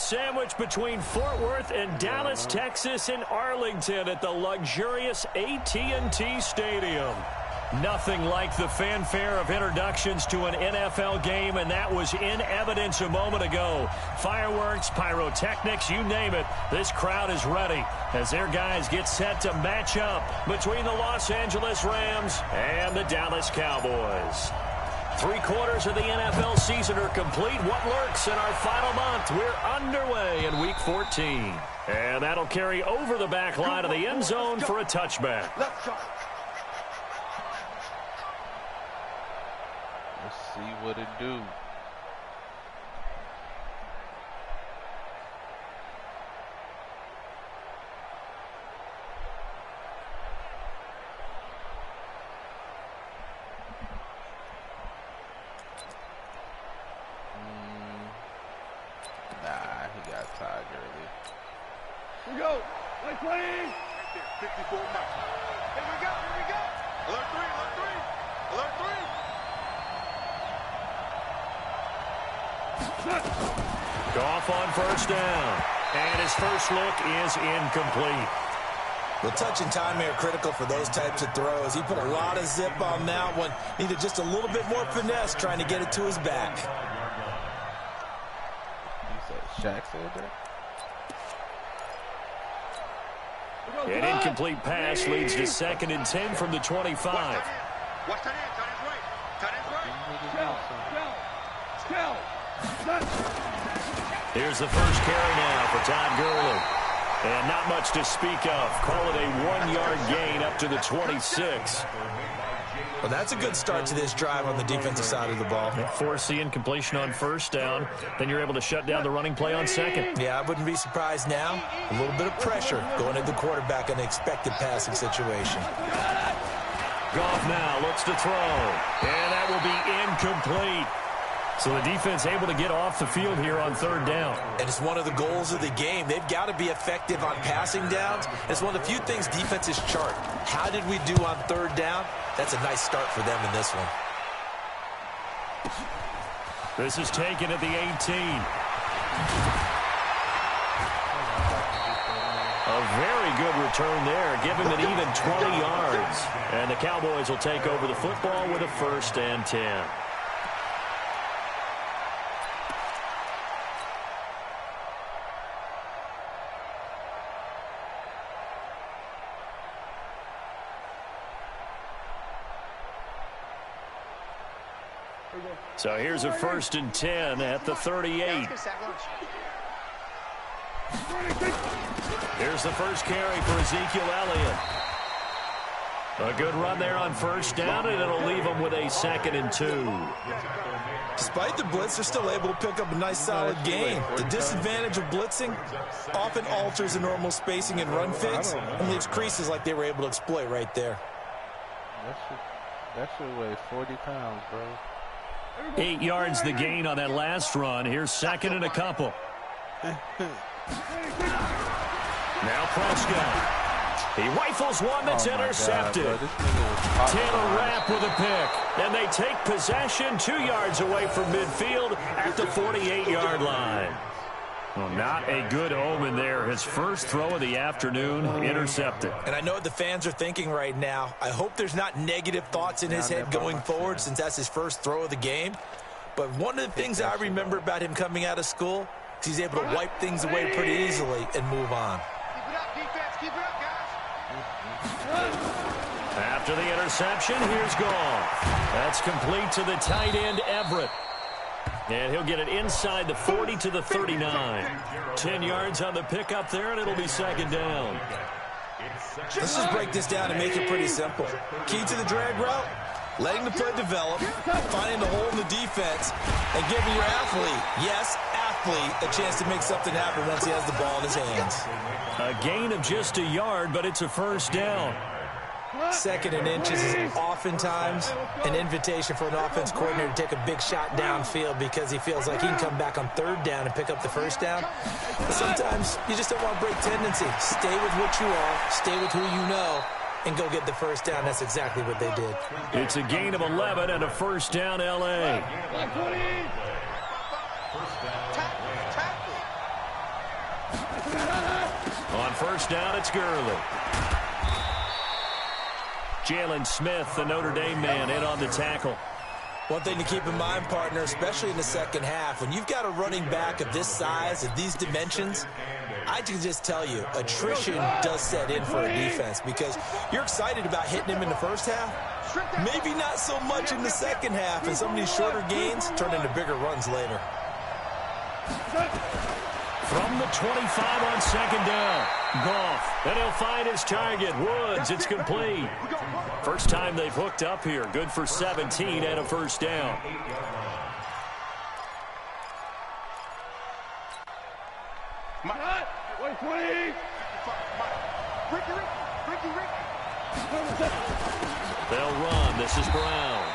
sandwiched between Fort Worth and Dallas, Texas, and Arlington at the luxurious AT&T Stadium. Nothing like the fanfare of introductions to an NFL game, and that was in evidence a moment ago. Fireworks, pyrotechnics, you name it. This crowd is ready as their guys get set to match up between the Los Angeles Rams and the Dallas Cowboys. 3/4 of the NFL season are complete. What lurks in our final month? We're underway in Week 14. And that'll carry over the back line of the end zone for a touchback. See what it do. Nah, he got tired early. Here we go. Play, play. Right there, 54 miles. Here we go, here we go. Alert 3, alert 3. Alert 3. Goff on first down. And his first look is incomplete. Well, touch and timing are critical for those types of throws. He put a lot of zip on that one. Needed just a little bit more finesse trying to get it to his back. You said Shaq said that? An incomplete pass leads to 2nd and 10 from the 25. Watch that end. Watch that end. Tight end's right. Tight end's right. Here's the first carry now for Todd Gurley. And not much to speak of. Call it a 1-yard gain up to the 26. Well, that's a good start to this drive on the defensive side of the ball. Force the incompletion on first down. Then you're able to shut down the running play on second. Yeah, I wouldn't be surprised now. A little bit of pressure going at the quarterback in an expected passing situation. Goff now looks to throw. And that will be incomplete. So the defense able to get off the field here on 3rd down. And it's one of the goals of the game. They've got to be effective on passing downs. It's one of the few things defenses chart. How did we do on 3rd down? That's a nice start for them in this one. This is taken at the 18. A very good return there. Give him an even 20 yards. And the Cowboys will take over the football with a 1st and 10. So here's a 1st and 10 at the 38. Here's the first carry for Ezekiel Elliott. A good run there on first down, and it'll leave them with a 2nd and 2. Despite the blitz, they're still able to pick up a nice solid gain. The disadvantage of blitzing often alters the normal spacing and run fits and leaves creases like they were able to exploit right there. That should weigh 40 pounds, bro. 8 yards the gain on that last run. Here's 2nd and a couple. Now Prescott. He rifles one that's intercepted. Taylor Rapp with a pick. And they take possession 2 yards away from midfield at the 48-yard line. Well, not a good omen there. His first throw of the afternoon intercepted. And I know what the fans are thinking right now. I hope there's not negative thoughts in his head going forward since that's his first throw of the game. But one of the things I remember about him coming out of school is he's able to wipe things away pretty easily and move on. Keep it up, defense. Keep it up, guys. After the interception, here's Goff. That's complete to the tight end, Everett. And he'll get it inside the 40 to the 39. 10 yards on the pickup there, and it'll be 2nd down. Let's just break this down and make it pretty simple. Key to the drag route, letting the play develop, finding the hole in the defense, and giving your athlete, yes, athlete, a chance to make something happen once he has the ball in his hands. A gain of just a yard, but it's a first down. 2nd and inches is oftentimes an invitation for an offense coordinator to take a big shot downfield because he feels like he can come back on 3rd down and pick up the first down. But sometimes you just don't want to break tendency. Stay with what you are, stay with who you know, and go get the first down. That's exactly what they did. It's a gain of 11 and a first down, L.A. On first down, it's Gurley. Jalen Smith, the Notre Dame man, in on the tackle. One thing to keep in mind, partner, especially in the second half, when you've got a running back of this size, of these dimensions, I can just tell you, attrition does set in for a defense because you're excited about hitting him in the first half. Maybe not so much in the second half, and some of these shorter gains turn into bigger runs later. From the 25 on second down, Goff, and he'll find his target, Woods. It's complete. First time they've hooked up here. Good for 17 and a first down. They'll run. This is Brown.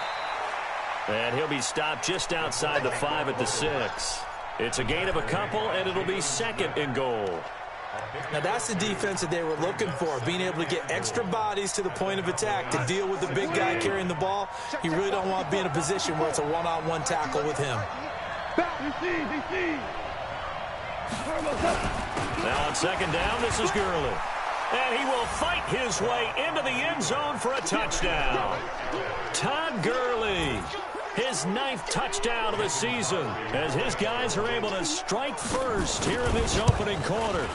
And he'll be stopped just outside the 5 at the 6. It's a gain of a couple, and it'll be second and goal. Now, that's the defense that they were looking for, being able to get extra bodies to the point of attack to deal with the big guy carrying the ball. You really don't want to be in a position where it's a one-on-one tackle with him. Now on second down, this is Gurley. And he will fight his way into the end zone for a touchdown. Todd Gurley. His 9th touchdown of the season as his guys are able to strike first here in this opening quarter.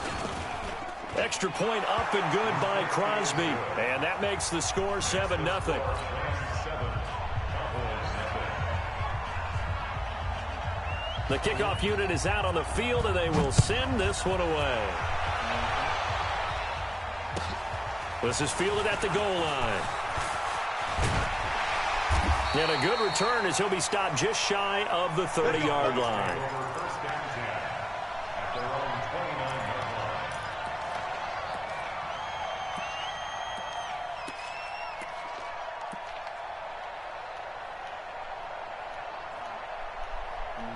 Extra point up and good by Crosby. And that makes the score 7-0. The kickoff unit is out on the field, and they will send this one away. This is fielded at the goal line. And a good return as he'll be stopped just shy of the 30-yard line.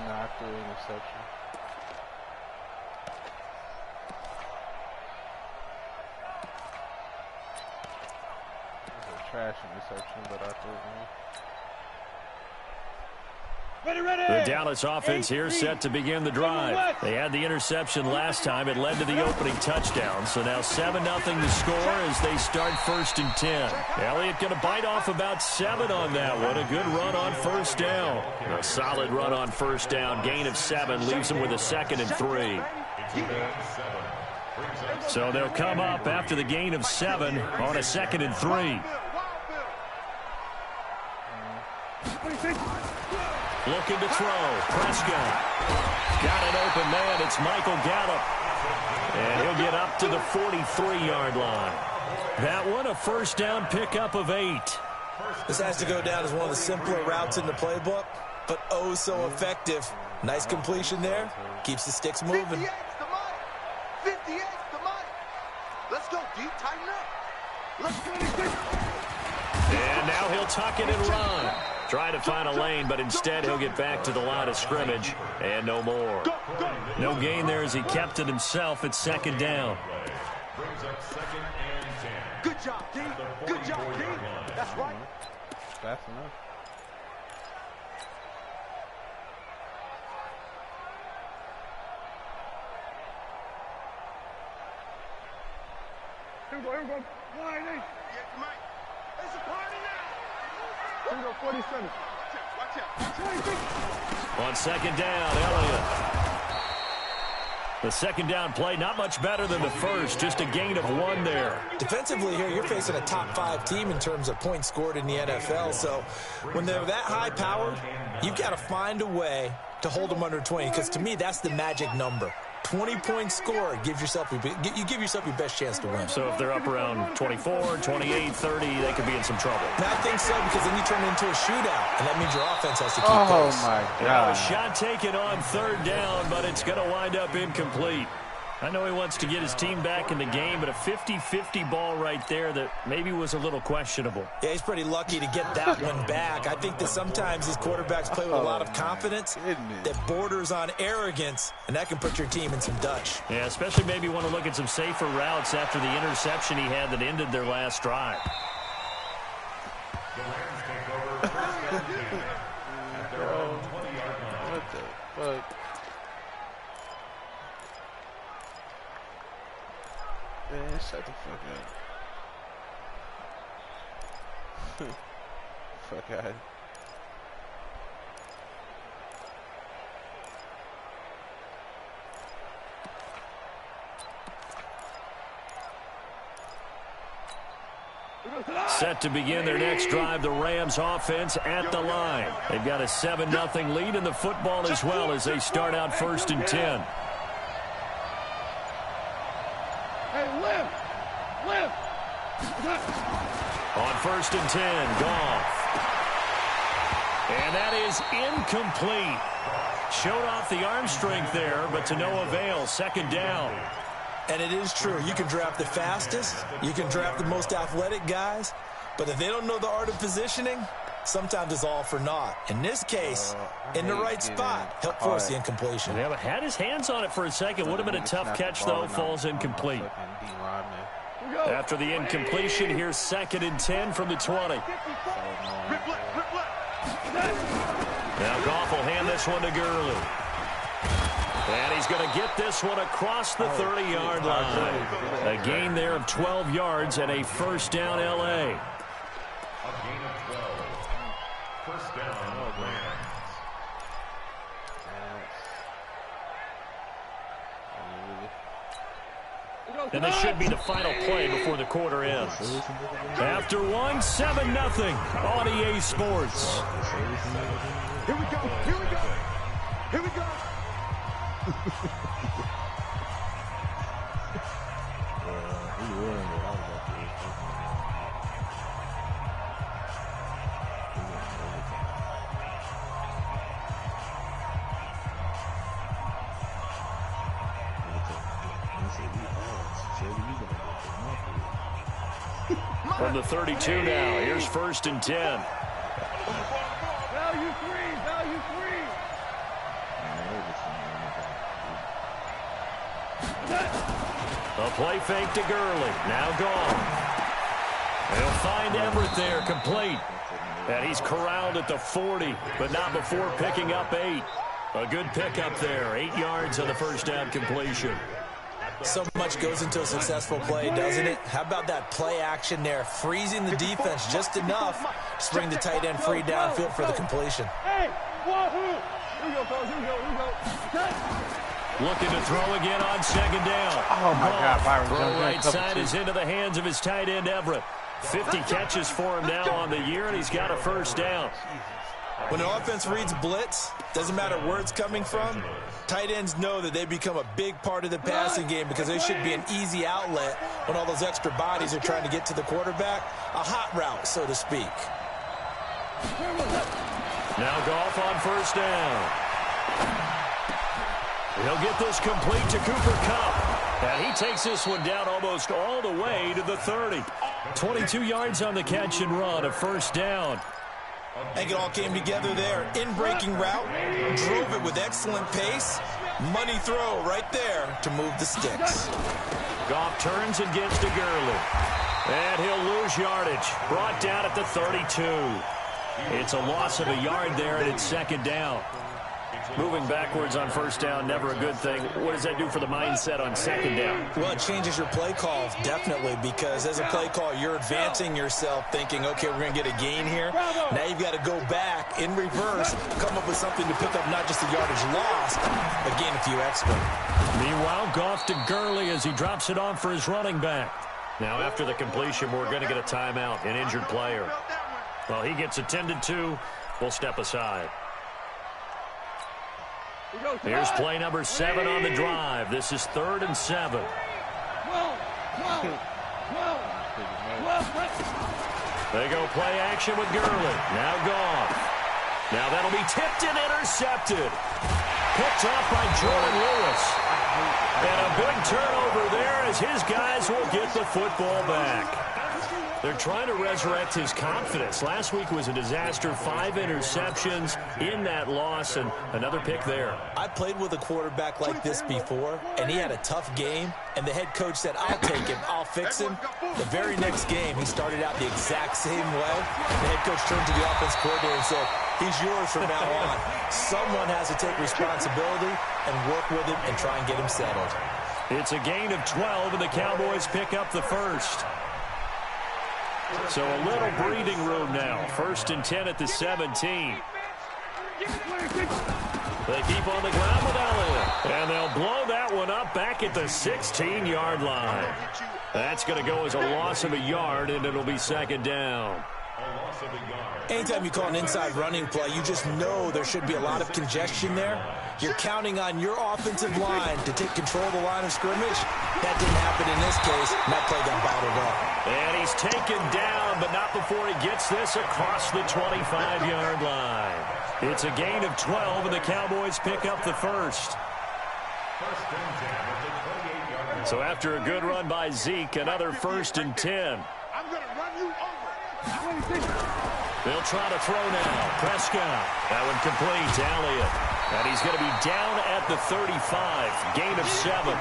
Not the interception. It was a trash interception, but I threw it. The Dallas offense here set to begin the drive. They had the interception last time. It led to the opening touchdown. So now 7-0 the score as they start 1st and 10. Elliott going to bite off about 7 on that one. A good run on first down. A solid run on first down. Gain of 7 leaves them with a 2nd and 3. So they'll come up after the gain of 7 on a 2nd and 3. Looking to throw. Prescott. Got an open man. It's Michael Gallup. And he'll get up to the 43-yard line. That one a first down pickup of 8. This has to go down as one of the simpler routes in the playbook, but oh so effective. Nice completion there. Keeps the sticks moving. 58's the money. 58's the money. Let's go deep, tighten up. Let's go. And now he'll tuck it and run. Try to find a lane, but instead he'll get back to the line of scrimmage. And no more. No gain there as he kept it himself at 2nd down. Good job, D. Good job, D. That's right. Fast enough. Here we go. Line eight. Yeah, come on. It's a party now. Here we go, 47. Watch out. On 2nd down, Elliott. The 2nd down play, not much better than the first, just a gain of 1 there. Defensively here, you're facing a top 5 team in terms of points scored in the NFL. So when they're that high powered, you've got to find a way to hold them under 20, because to me, that's the magic number. 20 points scored gives yourself you give yourself your best chance to win. So if they're up around 24, 28, 30, they could be in some trouble. And I think so, because then you turn it into a shootout, and that means your offense has to keep Oh, pace. my Now God. a shot taken on 3rd down, but it's going to wind up incomplete. I know he wants to get his team back in the game, but a 50-50 ball right there that maybe was a little questionable. Yeah, he's pretty lucky to get that one back. I think that sometimes these quarterbacks play with a lot of confidence that borders on arrogance, and that can put your team in some Dutch. Yeah, especially maybe want to look at some safer routes after the interception he had that ended their last drive. What the fuck? Man, shut the fuck up. Fuck out. Set to begin their next drive, the Rams offense at the line. They've got a 7-0 lead in the football as well as they start out 1st and 10. Hey, live! On 1st and 10, Goff. And that is incomplete. Showed off the arm strength there, but to no avail. 2nd down. And it is true. You can draft the fastest. You can draft the most athletic guys. But if they don't know the art of positioning, sometimes it's all for naught. In this case, in the right spot, help force the incompletion. Yeah, but had his hands on it for a second. Would have been a tough catch, though. Falls incomplete. After the incompletion, here's 2nd and 10 from the 20. Now Goff will hand this one to Gurley. And he's going to get this one across the 30-yard line. A gain there of 12 yards and a 1st down, L.A. First down, Rams. And this should be the final play before the quarter ends. After one, 7-0 on EA Sports. Here we go. Here we go. From the 32 now, here's 1st and 10. Value three. A play fake to Gurley. Now gone. He'll find Everett there, complete. And he's corralled at the 40, but not before picking up 8. A good pickup there. 8 yards on the 1st down completion. So much goes into a successful play, doesn't it? How about that play action there? Freezing the defense just enough to bring the tight end free downfield for the completion. Hey, wahoo! Here we go, fellas. Here we go. Looking to throw again on 2nd down. Oh, my God. Byron Throw Jones right side is into the hands of his tight end, Everett. 50 catches for him now on the year, and he's got a 1st down. When the offense reads blitz, doesn't matter where it's coming from, tight ends know that they become a big part of the passing game because they should be an easy outlet when all those extra bodies are trying to get to the quarterback. A hot route, so to speak. Now Goff on 1st down. He'll get this complete to Cooper Kupp. And he takes this one down almost all the way to the 30. 22 yards on the catch and run, a 1st down. I think it all came together there. In-breaking route, drove it with excellent pace. Money throw right there to move the sticks. Goff turns and gets to Gurley. And he'll lose yardage. Brought down at the 32. It's a loss of a yard there, and it's 2nd down. Moving backwards on 1st down, never a good thing. What does that do for the mindset on 2nd down? Well, it changes your play call, definitely, because as a play call, you're advancing yourself thinking, okay, we're going to get a gain here. Now you've got to go back in reverse, come up with something to pick up not just the yardage lost, but gain a few extra. Meanwhile, Goff to Gurley as he drops it off for his running back. Now, after the completion, we're going to get a timeout, an injured player. Well, he gets attended to. We'll step aside. Here's play number 7 on the drive. This is 3rd and 7. They go play action with Gurley. Now Goff. Now that'll be tipped and intercepted. Picked off by Jordan Lewis. And a big turnover there as his guys will get the football back. They're trying to resurrect his confidence. Last week was a disaster. 5 interceptions in that loss, and another pick there. I played with a quarterback like this before, and he had a tough game, and the head coach said, I'll take him, I'll fix him. The very next game, he started out the exact same way. The head coach turned to the offense coordinator and said, he's yours from now on. Someone has to take responsibility and work with him and try and get him settled. It's a gain of 12, and the Cowboys pick up the first. So a little breathing room now. 1st and 10 at the 17. They keep on the ground with Elliott. And they'll blow that one up back at the 16-yard line. That's going to go as a loss of a yard, and it'll be 2nd down. Anytime you call an inside running play, you just know there should be a lot of congestion there. You're counting on your offensive line to take control of the line of scrimmage. That didn't happen in this case, and that play got bottled up. And he's taken down, but not before he gets this across the 25-yard line. It's a gain of 12, and the Cowboys pick up the first. So after a good run by Zeke, another 1st and 10. I'm going to run you over. They'll try to throw now. Prescott. That one complete to Elliott. And he's going to be down at the 35. Gain of 7.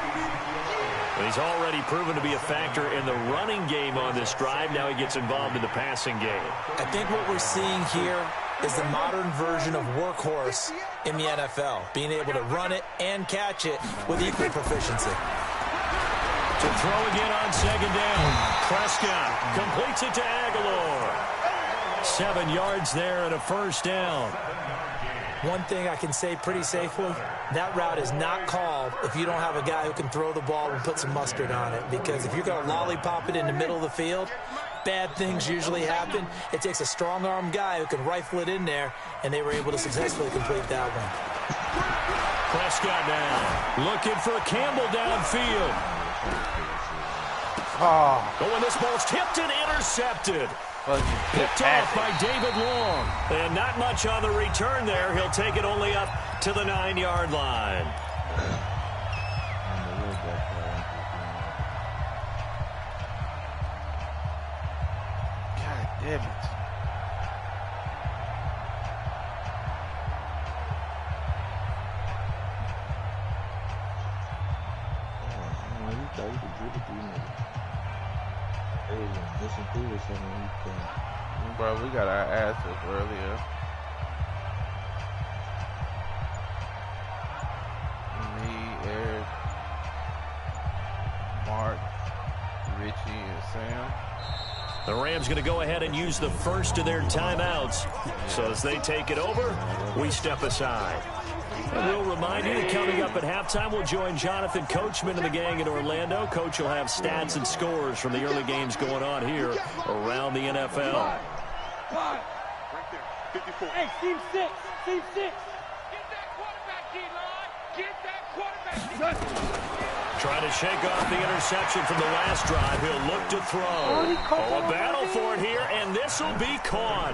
He's already proven to be a factor in the running game on this drive. Now he gets involved in the passing game. I think what we're seeing here is the modern version of workhorse in the NFL, being able to run it and catch it with equal proficiency. To throw again on 2nd down. Prescott completes it to Aguilar. 7 yards there and a 1st down. One thing I can say pretty safely, that route is not called if you don't have a guy who can throw the ball and put some mustard on it. Because if you're going to lollipop it in the middle of the field, bad things usually happen. It takes a strong-arm guy who can rifle it in there, and they were able to successfully complete that one. Prescott now looking for Campbell downfield. Oh, and this ball's tipped and intercepted. Picked off by David Long. And not much on the return there. He'll take it only up to the 9-yard line. God damn it. Bro, we got our asses earlier. Me, Eric, Mark, Richie, and Sam. The Rams going to go ahead and use the first of their timeouts. So as they take it over, we step aside. And we'll remind you that coming up at halftime, we'll join Jonathan Coachman and the gang in Orlando. Coach will have stats and scores from the early games going on here around the NFL. Right there, 54. Hey, team 6, team 6. Get that quarterback, D-line. Get that quarterback. Trying to shake off the interception from the last drive. He'll look to throw. Oh, a battle for it here, and this will be caught.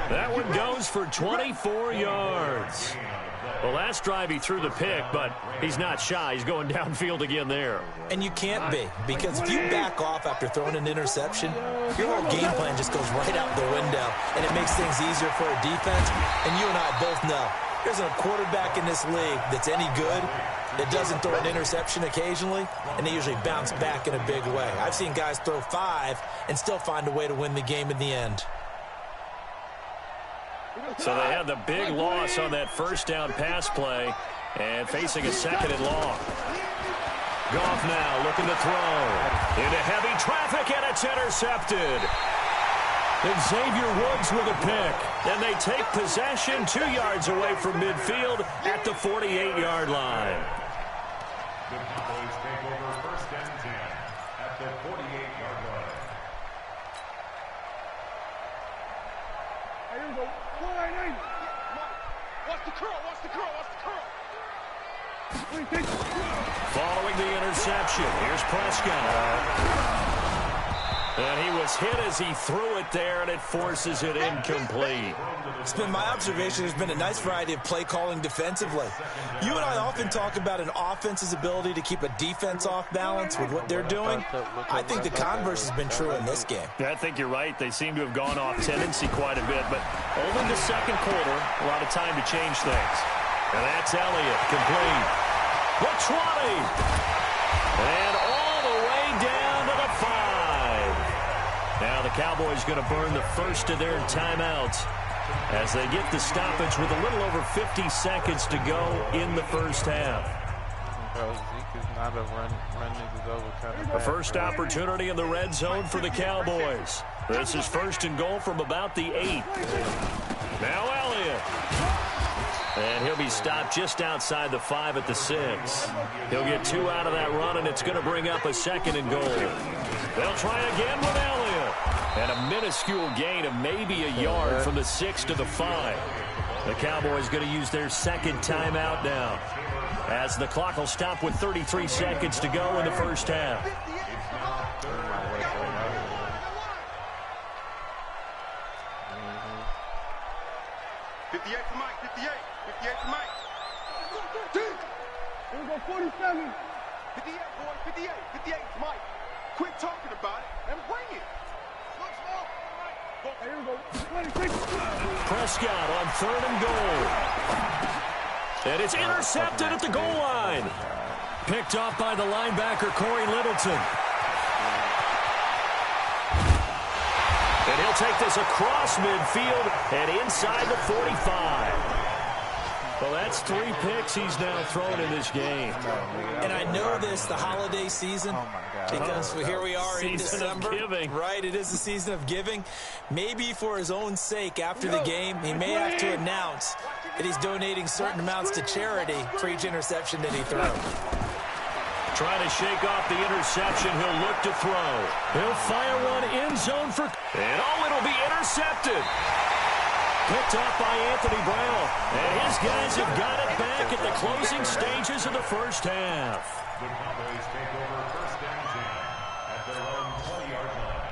That one goes for 24 yards. The last drive he threw the pick, but he's not shy. He's going downfield again there. And you can't be, because if you back off after throwing an interception, your whole game plan just goes right out the window, and it makes things easier for a defense. And you and I both know there's a quarterback in this league that's any good that doesn't throw an interception occasionally, and they usually bounce back in a big way. I've seen guys throw 5 and still find a way to win the game in the end. So they had the big loss on that first down pass play and facing a 2nd and long. Goff now looking to throw into heavy traffic, and it's intercepted. And Xavier Woods with a pick. And they take possession 2 yards away from midfield at the 48-yard line. The Cowboys take over 1st and 10 at the 48-yard line. Here we go. Watch the curl, watch the curl, watch the curl. Following the interception, here's Prescott. And he was hit as he threw it there, and it forces it incomplete. It's been my observation there's been a nice variety of play calling defensively. You and I often talk about an offense's ability to keep a defense off balance with what they're doing. I think the converse has been true in this game. I think you're right. They seem to have gone off tendency quite a bit, but only in the 2nd quarter, a lot of time to change things. And that's Elliott, complete. The 20. And all the way down to the 5. Now the Cowboys going to burn the first of their timeouts as they get the stoppage with a little over 50 seconds to go in the first half. Bro, Zeke is not a run niggas over kind of The first opportunity in the red zone for the Cowboys. This is first and goal from about the 8. Now Elliott. And he'll be stopped just outside the 5 at the 6. He'll get 2 out of that run, and it's going to bring up a second and goal. They'll try again with Elliott. And a minuscule gain of maybe a yard from the 6 to the 5. The Cowboys going to use their second timeout now, as the clock will stop with 33 seconds to go in the first half. 58 for Mike, 58 for Mike. Here we go, 47. 58, boy, 58 for Mike. Quit talking about it and bring it. Look small. Here we go, 26. Prescott on 3rd and goal. And it's intercepted at the goal line. Picked off by the linebacker, Corey Littleton. And he'll take this across midfield and inside the 45. Well, that's 3 picks he's now thrown in this game. And I know this, the holiday season, because here we are in December. Right, it is the season of giving. Maybe for his own sake, after the game, he may have to announce that he's donating certain amounts to charity for each interception that he throws. Trying to shake off the interception, he'll look to throw. He'll fire one end zone for... And it'll be intercepted. Picked off by Anthony Brown. And his guys have got it back at the closing stages of the first half. The Cowboys take over first and 10 at their own 20-yard line.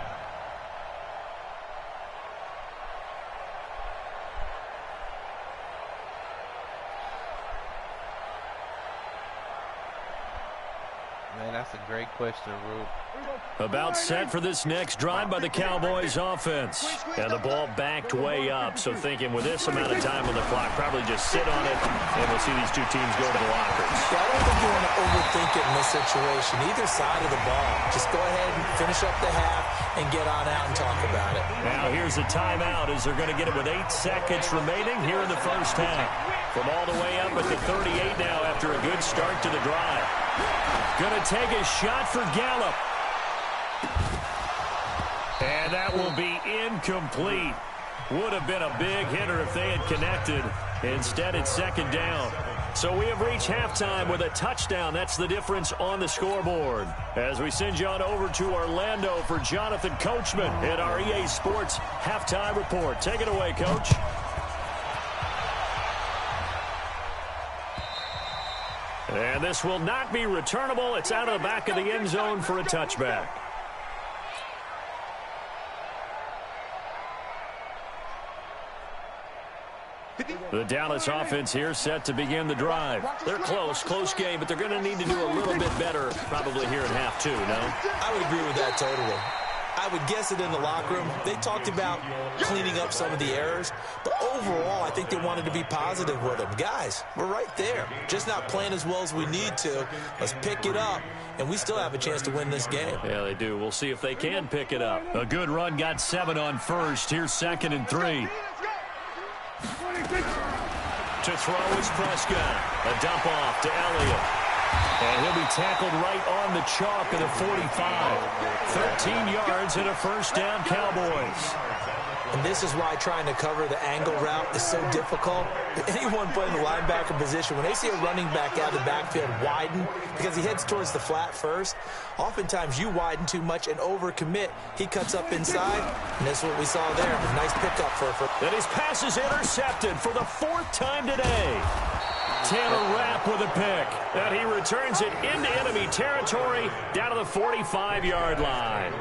Man, that's a great question, Rube. About set for this next drive by the Cowboys offense. And the ball backed way up, so thinking with this amount of time on the clock, probably just sit on it, and we'll see these two teams go to the lockers. Yeah, I don't think you want to overthink it in this situation, either side of the ball. Just go ahead and finish up the half and get on out and talk about it. Now here's a timeout as they're going to get it with 8 seconds remaining here in the first half. From all the way up at the 38 now after a good start to the drive. Going to take a shot for Gallup. And that will be incomplete. Would have been a big hitter if they had connected. Instead, it's second down. So we have reached halftime with a touchdown. That's the difference on the scoreboard. As we send you on over to Orlando for Jonathan Coachman in our EA Sports Halftime Report. Take it away, Coach. And this will not be returnable. It's out of the back of the end zone for a touchback. The Dallas offense here set to begin the drive. They're close game, but they're going to need to do a little bit better probably here in half 2, no? I would agree with that totally. I would guess it in the locker room. They talked about cleaning up some of the errors, but overall, I think they wanted to be positive with them. Guys, we're right there. Just not playing as well as we need to. Let's pick it up, and we still have a chance to win this game. Yeah, they do. We'll see if they can pick it up. A good run got 7 on first. Here's second and 3. To throw is Prescott. A dump off to Elliott. And he'll be tackled right on the chalk of the 45. 13 yards and a first down, Cowboys. And this is why trying to cover the angle route is so difficult. Anyone playing the linebacker position, when they see a running back out of the backfield widen, because he heads towards the flat first, oftentimes you widen too much and overcommit. He cuts up inside, and that's what we saw there. Nice pickup for. And his pass is intercepted for the 4th time today. Taylor Rapp with a pick. And he returns it into enemy territory down to the 45-yard line.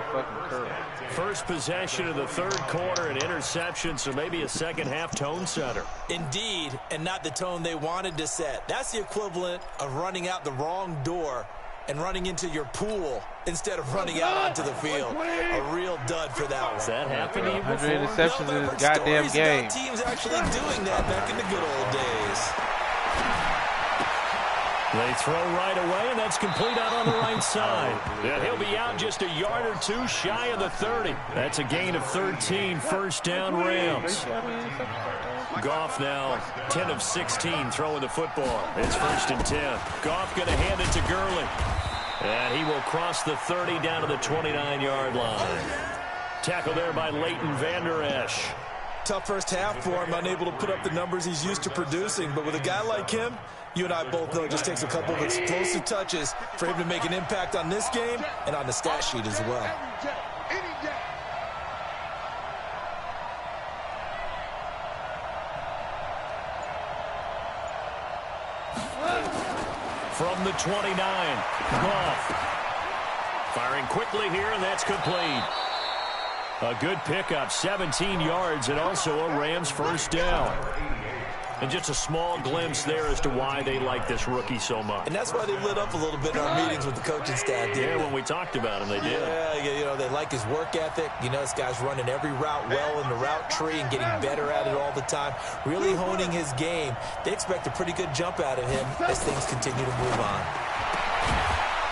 First possession of the 3rd quarter, an interception, so maybe a second-half tone setter. Indeed, and not the tone they wanted to set. That's the equivalent of running out the wrong door and running into your pool instead of running out onto the field. A real dud for that one. Does that happen to you before? 100 interceptions in this goddamn game. Teams actually doing that back in the good old days. They throw right away, and that's complete out on the right side. And he'll be out just a yard or 2 shy of the 30. That's a gain of 13, first down Rams. Goff now 10 of 16 throwing the football. It's 1st and 10. Goff going to hand it to Gurley. And he will cross the 30 down to the 29-yard line. Tackle there by Leighton Vander Esch. Tough first half for him, unable to put up the numbers he's used to producing. But with a guy like him, you and I both know it just takes a couple of explosive touches for him to make an impact on this game and on the stat sheet as well. From the 29, Goff. Firing quickly here, and that's complete. A good pickup, 17 yards, and also a Rams first down. And just a small glimpse there as to why they like this rookie so much. And that's why they lit up a little bit in our meetings with the coaching staff. Yeah, when we talked about him, they did. Yeah, you know, they like his work ethic. You know, this guy's running every route well in the route tree and getting better at it all the time. Really honing his game. They expect a pretty good jump out of him as things continue to move on.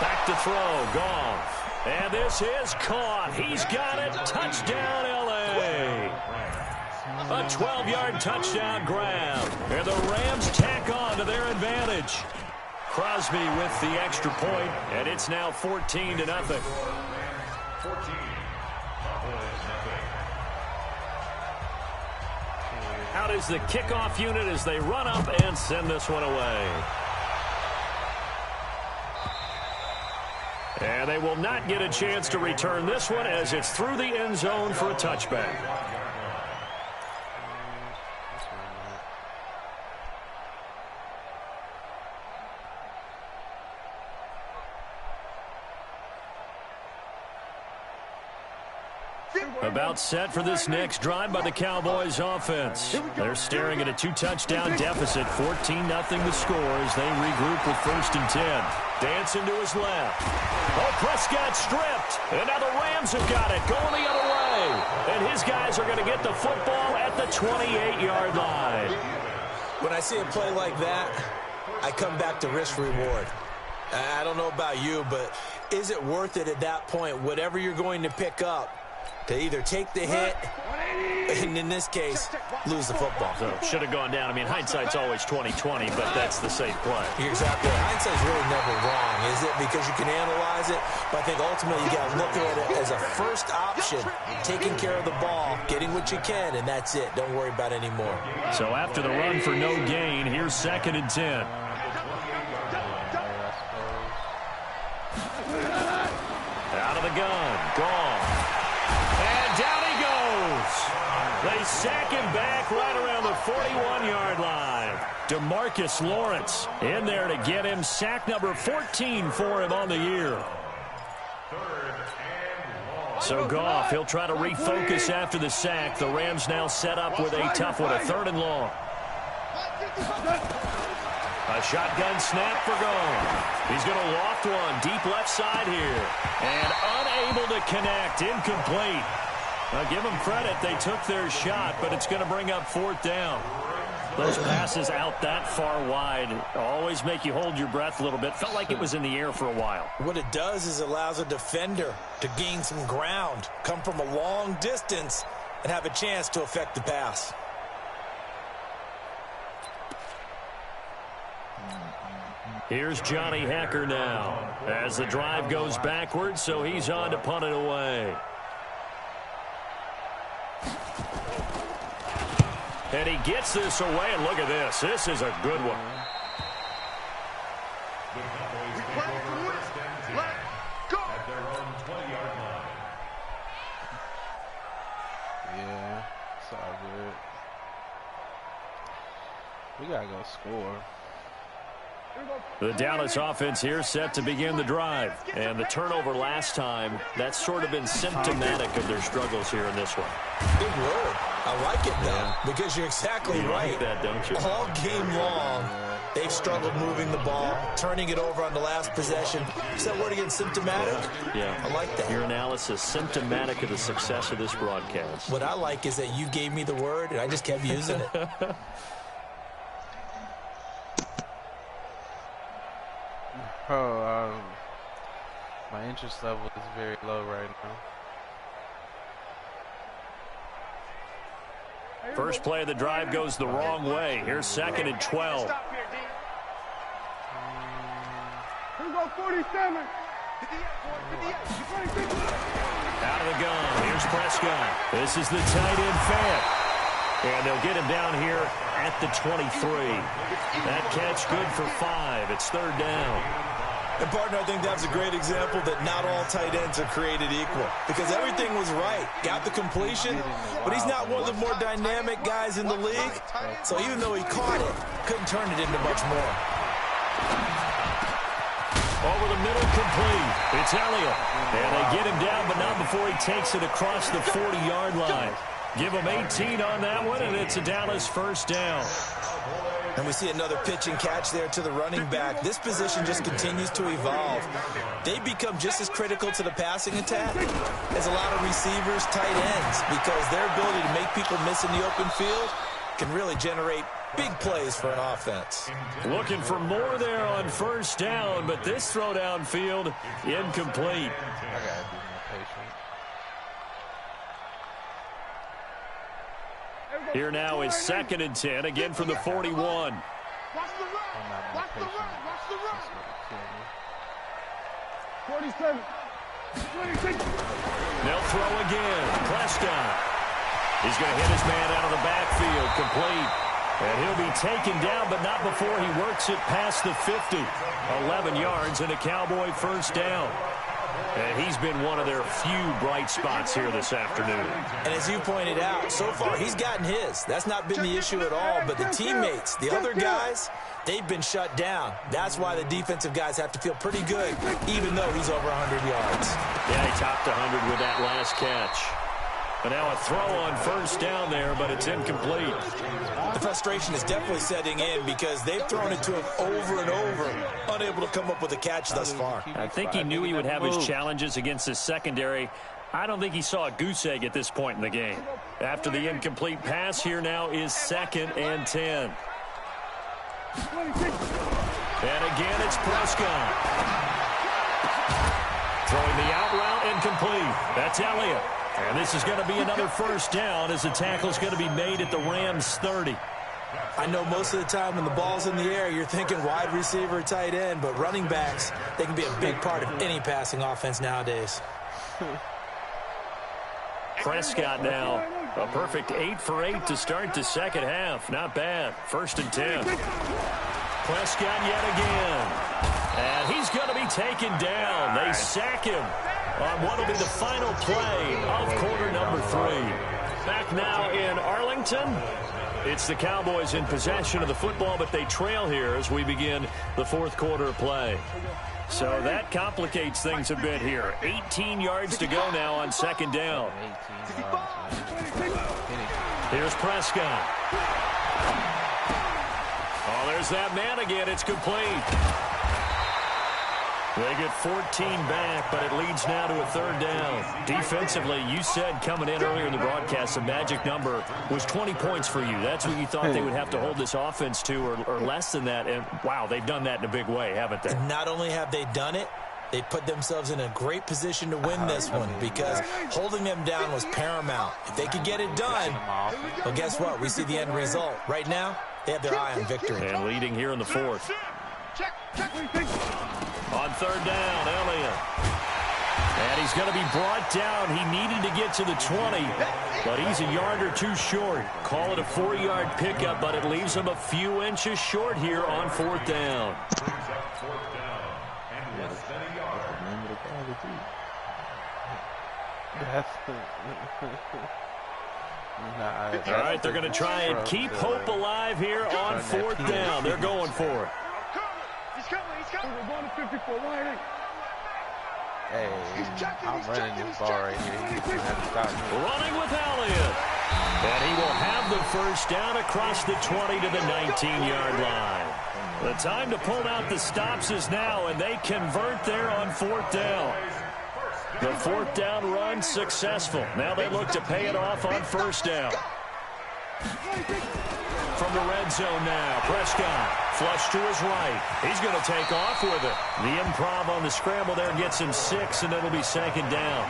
Back to throw, Goff. And this is caught. He's got it. Touchdown, L.A. A 12-yard touchdown grab. And the Rams tack on to their advantage. Crosby with the extra point, and it's now 14-0. 14. Out is the kickoff unit as they run up and send this one away. And they will not get a chance to return this one as it's through the end zone for a touchback. About set for this next drive by the Cowboys offense. They're staring at a 2-touchdown deficit, 14-0 the score as they regroup with 1st and 10. Dancing to his left. Oh, Prescott stripped. And now the Rams have got it, going the other way. And his guys are going to get the football at the 28-yard line. When I see a play like that, I come back to risk-reward. I don't know about you, but is it worth it at that point, whatever you're going to pick up, to either take the hit and, in this case, lose the football? So should have gone down. I mean, hindsight's always 20/20, but that's the safe play. Exactly. Hindsight's really never wrong, is it? Because you can analyze it, but I think ultimately you got to look at it as a first option, taking care of the ball, getting what you can, and that's it. Don't worry about any more. So after the run for no gain, here's 2nd and 10. Out of the gun, gone. And down he goes. They sack him back right around the 41-yard line. DeMarcus Lawrence in there to get him sack number 14 for him on the year. So Goff, he'll try to refocus after the sack. The Rams now set up with a tough one, a 3rd and long. A shotgun snap for Goff. He's going to loft one deep left side here. And unable to connect. Incomplete. Now give them credit. They took their shot, but it's going to bring up 4th down. Those passes out that far wide always make you hold your breath a little bit. Felt like it was in the air for a while. What it does is allows a defender to gain some ground, come from a long distance, and have a chance to affect the pass. Here's Johnny Hecker now as the drive goes backwards, so he's on to punt it away. And he gets this away, and look at this. This is a good one. The Cowboys take over 1st and 10 at their own 20-yard line. Yeah, it's all good. We gotta go score. The Dallas offense here set to begin the drive. And the turnover last time, that's sort of been symptomatic of their struggles here in this one. Big word. I like it, though, because you're exactly right. Like that, don't you? All game long, they've struggled moving the ball, turning it over on the last possession. Is that word again, symptomatic? Yeah. I like that. Your analysis, symptomatic of the success of this broadcast. What I like is that you gave me the word, and I just kept using it. Oh, my interest level is very low right now. First play of the drive goes the wrong way. Here's 2nd and 12. Here we go, 47. 58. Out of the gun. Here's Prescott. This is the tight end fan. And they'll get him down here at the 23. That catch good for 5. It's 3rd down. And, partner, I think that's a great example that not all tight ends are created equal because everything was right. Got the completion, but he's not one of the more dynamic guys in the league. So even though he caught it, couldn't turn it into much more. Over the middle, complete. It's Elliott. And they get him down, but not before he takes it across the 40-yard line. Give him 18 on that one, and it's a Dallas 1st down. And we see another pitch and catch there to the running back. This position just continues to evolve. They become just as critical to the passing attack as a lot of receivers, tight ends, because their ability to make people miss in the open field can really generate big plays for an offense. Looking for more there on 1st down, but this throw downfield incomplete. Here now is 2nd and 10, again from the 41. Watch the run. Watch the run. Watch the run. 47. 26. They'll throw again. Prescott. He's going to hit his man out of the backfield. Complete. And he'll be taken down, but not before he works it past the 50. 11 yards and a Cowboy 1st down. And he's been one of their few bright spots here this afternoon. And as you pointed out, so far he's gotten his. That's not been the issue at all. But the teammates, the other guys, they've been shut down. That's why the defensive guys have to feel pretty good, even though he's over 100 yards. Yeah, he topped 100 with that last catch. But now a throw on 1st down there, but it's incomplete. The frustration is definitely setting in because they've thrown it to him over and over, unable to come up with a catch thus far. I think he knew he would have his challenges against his secondary. I don't think he saw a goose egg at this point in the game. After the incomplete pass, here now is 2nd and 10. And again, it's Prescott. Throwing the out route incomplete. That's Elliott. And this is going to be another 1st down as the tackle is going to be made at the Rams 30. I know most of the time when the ball's in the air, you're thinking wide receiver, tight end, but running backs, they can be a big part of any passing offense nowadays. Prescott now, a perfect 8 for 8 to start the 2nd half. Not bad. 1st and 10. Prescott yet again. And he's going to be taken down. They sack him on what will be the final play of quarter number 3. Back now in Arlington. It's the Cowboys in possession of the football, but they trail here as we begin the 4th quarter of play. So that complicates things a bit here. 18 yards to go now on 2nd down. Here's Prescott. Oh, there's that man again. It's complete. They get 14 back, but it leads now to a 3rd down. Defensively, you said coming in earlier in the broadcast, the magic number was 20 points for you. That's what you thought they would have to hold this offense to, or less than that. And, wow, they've done that in a big way, haven't they? Not only have they done it, they put themselves in a great position to win this one because holding them down was paramount. If they could get it done, well, guess what? We see the end result. Right now, they have their eye on victory. And leading here in the 4th. On 3rd down, Elliott. And he's going to be brought down. He needed to get to the 20, but he's a yard or 2 short. Call it a 4-yard pickup, but it leaves him a few inches short here on 4th down. All right, they're going to try and keep hope alive here on 4th down. They're going for it. We're going to 54. Hey, I'm running this ball right here. Running with Elliott. And he will have the 1st down across the 20 to the 19-yard line. The time to pull out the stops is now, and they convert there on 4th down. The 4th down run successful. Now they look to pay it off on 1st down. From the red zone now, Prescott flush to his right. He's going to take off with it. The improv on the scramble there gets him 6, and it'll be 2nd down.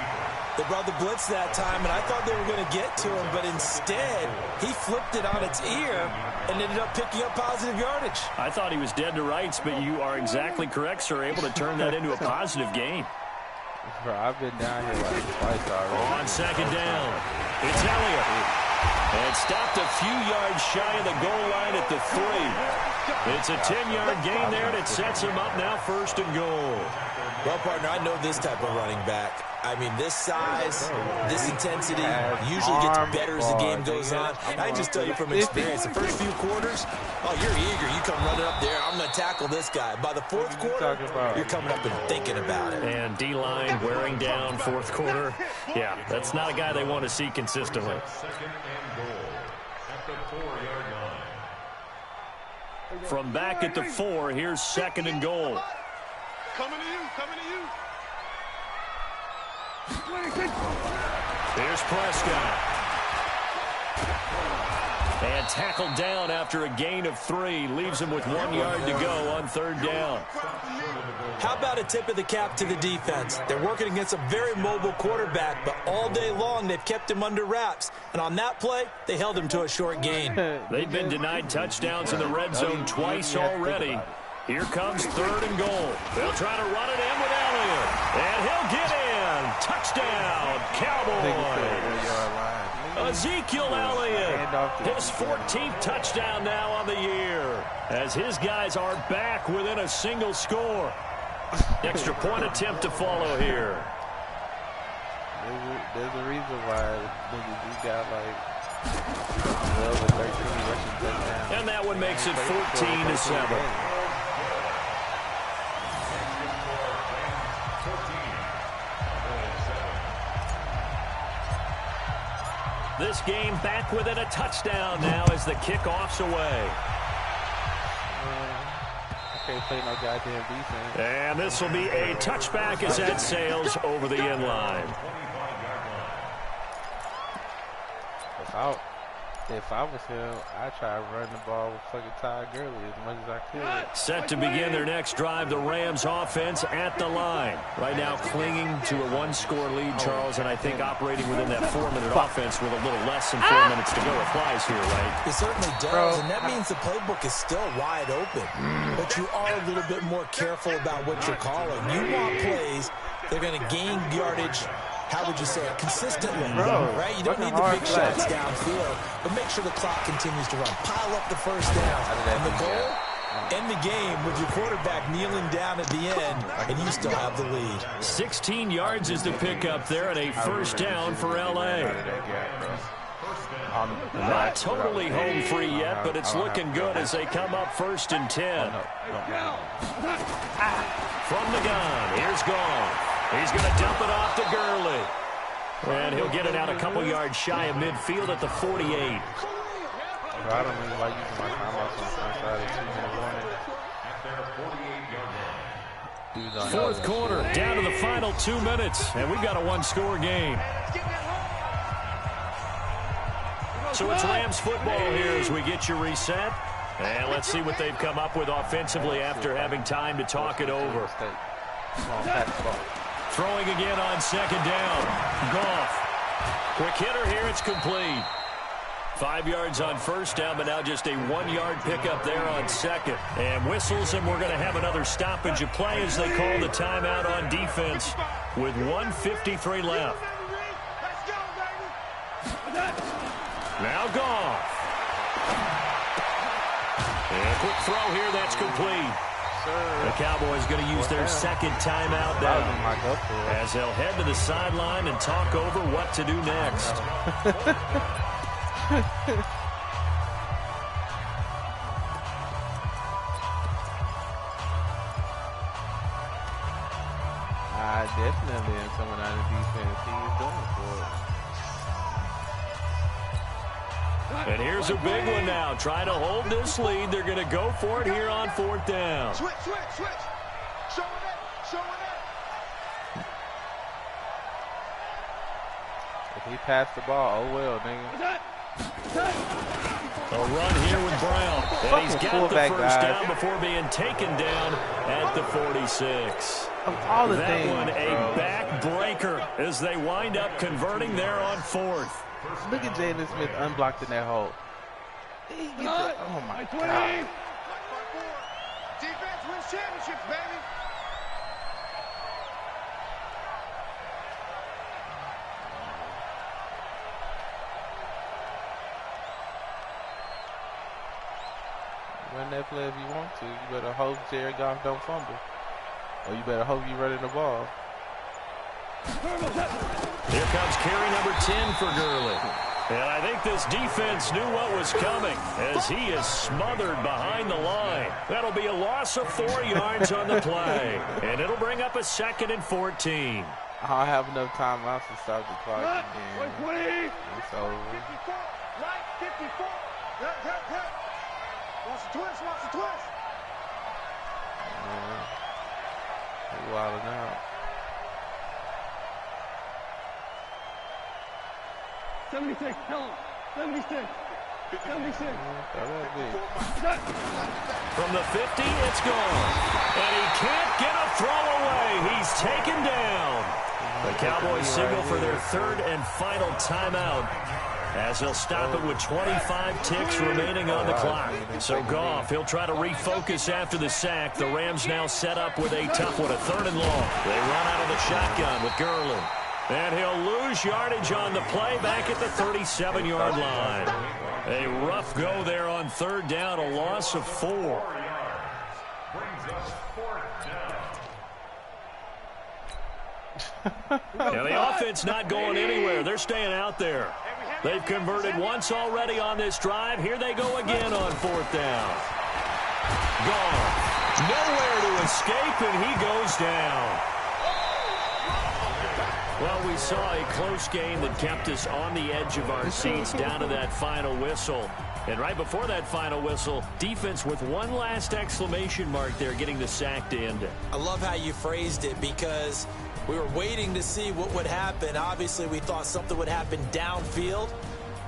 They brought the blitz that time, and I thought they were going to get to him, but instead, he flipped it on its ear and ended up picking up positive yardage. I thought he was dead to rights, but you are exactly correct, sir. Able to turn that into a positive gain. Bro, I've been down here like twice already. On second down, it's Elliott. And stopped a few yards shy of the goal line at the 3. It's a 10-yard gain there, and it sets him up now 1st and goal. Well, partner, I know this type of running back. I mean, this size, this intensity usually gets better as the game goes on. I just tell you from experience, the first few quarters, oh, you're eager. You come running up there, I'm going to tackle this guy. By the 4th quarter, you're coming up and thinking about it. And D-line wearing down 4th quarter. Yeah, that's not a guy they want to see consistently. 2nd and goal at the 4-yard line. From back at the 4, here's 2nd and goal. Coming to you, coming to you. Here's Prescott. And tackled down after a gain of 3. Leaves him with 1 yard to go on 3rd down. How about a tip of the cap to the defense? They're working against a very mobile quarterback, but all day long they've kept him under wraps. And on that play, they held him to a short gain. They've been denied touchdowns in the red zone twice already. Here comes 3rd and goal. They'll try to run it in with Elliott. And he'll get in. Touchdown, Cowboys. Ezekiel Elliott, his 14th touchdown now on the year, as his guys are back within a single score. Extra point attempt to follow here. There's a reason why we got like 12 or 13 rushing touchdowns. And that one makes it 14-7. This game back within a touchdown now as the kickoff's away. I can't play no goddamn defense. And this will be a touchback as that sails over the end line. If I was him, I'd try to run the ball with fucking Todd Gurley as much as I could. Set to begin their next drive, the Rams offense at the line. Right now clinging to a 1-score lead, Charles, and I think operating within that 4-minute offense with a little less than 4 minutes to go applies here, right? It certainly does, and that means the playbook is still wide open. But you are a little bit more careful about what you're calling. You want plays that are going to gain yardage, how would you say it, consistently, right? You don't need the big shots downfield, but make sure the clock continues to run. Pile up the first down. And the goal, end the game with your quarterback kneeling down at the end, and you still have the lead. 16 yards is the pickup there, and a first down for L.A. Not totally home free yet, but it's looking good as they come up 1st and 10. From the gun, here's Goff. He's going to dump it off to Gurley. And he'll get it out a couple yards shy of midfield at the 48. I don't really like using my timeouts on the front side of 2-minute warning. 4th quarter, down to the final 2 minutes, and we've got a 1-score game. So it's Rams football here as we get you reset. And let's see what they've come up with offensively after having time to talk it over. Throwing again on 2nd down. Goff. Quick hitter here, it's complete. 5 yards on 1st down, but now just a 1-yard pickup there on 2nd. And whistles, and we're going to have another stoppage of play as they call the timeout on defense with 1:53 left. Now Goff. And a quick throw here, that's complete. The Cowboys going to use their 2nd timeout now as they'll head to the sideline and talk over what to do next. I definitely am coming out of defense. He is going for it. And here's a big one now. Trying to hold this lead. They're going to go for it here on 4th down. Switch. Show it up. If he passed the ball, oh well, nigga. A run here with Brown. And he's got the first down before being taken down at the 46. Of all the that things, one a back-breaker as they wind up converting there on fourth. Look at Jalen Smith unblocked in that hole. Oh, my God. Defense wins championships, baby. Run that play if you want to. You better hope Jared Goff don't fumble. Or you better hope you running the ball. Here comes carry number 10 for Gurley. And I think this defense knew what was coming as he is smothered behind the line. That'll be a loss of 4 yards on the play. And it'll bring up a 2nd and 14. I'll have enough timeouts to start the clock again. It's over. 54, right, 54. Watch the twist, watch the twist. They're wilding out. 76, tell him. 76. 76. From the 50, it's gone. And he can't get a throw away. He's taken down. The Cowboys signal for their 3rd and final timeout, as he'll stop it with 25 ticks remaining on the clock. So Goff, he'll try to refocus after the sack. The Rams now set up with a tough one, a 3rd and long. They run out of the shotgun with Gurley. And he'll lose yardage on the play back at the 37-yard line. A rough go there on 3rd down, a loss of 4. Brings us 4th down. And the offense not going anywhere. They're staying out there. They've converted once already on this drive. Here they go again on 4th down. Gone. Nowhere to escape, and he goes down. Well, we saw a close game that kept us on the edge of our seats down to that final whistle. And right before that final whistle, defense with one last exclamation mark there, getting the sack to end it. I love how you phrased it, because we were waiting to see what would happen. Obviously, we thought something would happen downfield.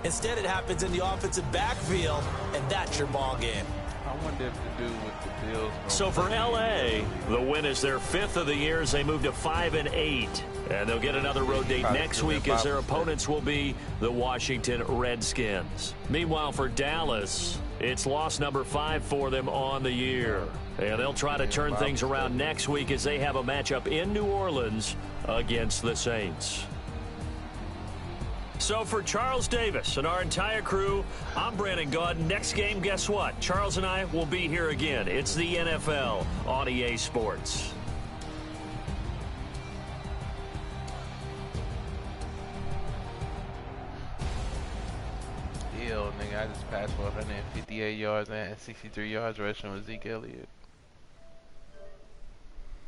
Instead, it happens in the offensive backfield, and that's your ball game. I wonder if the dude with the Bills. So for L.A., the win is their 5th of the year as they move to 5-8. And they'll get another road date next week as their opponents will be the Washington Redskins. Meanwhile, for Dallas, it's loss number 5 for them on the year. And they'll try to turn things around next week as they have a matchup in New Orleans against the Saints. So for Charles Davis and our entire crew, I'm Brandon Gaud. Next game, guess what? Charles and I will be here again. It's the NFL on EA Sports. Nigga, I just passed for 158 yards and 63 yards rushing with Zeke Elliott.